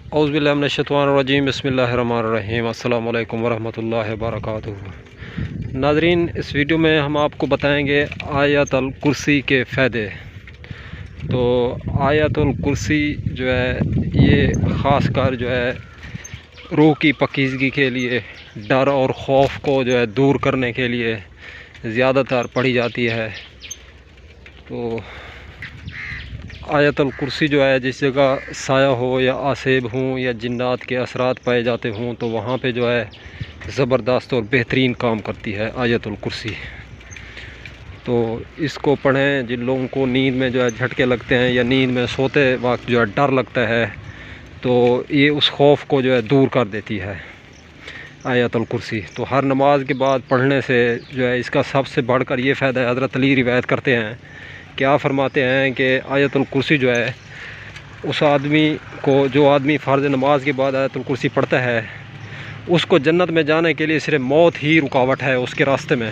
औज़ुबिल्लाहिमिनश्शैतानिर्रजीम बिस्मिल्लाहिर्रहमानिर्रहीम अस्सलामु अलैकुम वरहमतुल्लाहि वबरकातुहू। नाज़रीन, इस वीडियो में हम आपको बताएंगे आयतुल कुर्सी के फ़ायदे। तो आयतुल कुर्सी जो है ये ख़ास कर जो है रूह की पाकीज़गी के लिए, डर और ख़ौफ को जो है दूर करने के लिए ज़्यादातर पढ़ी जाती है। तो आयतुल कुर्सी जो है जिस जगह साया हो या आसेब हों या जिन्नात के असरात पाए जाते हों तो वहाँ पे जो है ज़बरदस्त और बेहतरीन काम करती है आयतुल कुर्सी। तो इसको पढ़ें जिन लोगों को नींद में जो है झटके लगते हैं या नींद में सोते वक्त जो है डर लगता है, तो ये उस खौफ को जो है दूर कर देती है आयतुल कुर्सी। तो हर नमाज के बाद पढ़ने से जो है इसका सबसे बढ़कर ये फ़ायदा है। हज़रत अली रिवायत करते हैं, क्या फरमाते हैं कि आयतुल कुर्सी जो है उस आदमी को, जो आदमी फ़र्ज़ नमाज के बाद आयतुल कुर्सी पढ़ता है, उसको जन्नत में जाने के लिए सिर्फ मौत ही रुकावट है उसके रास्ते में।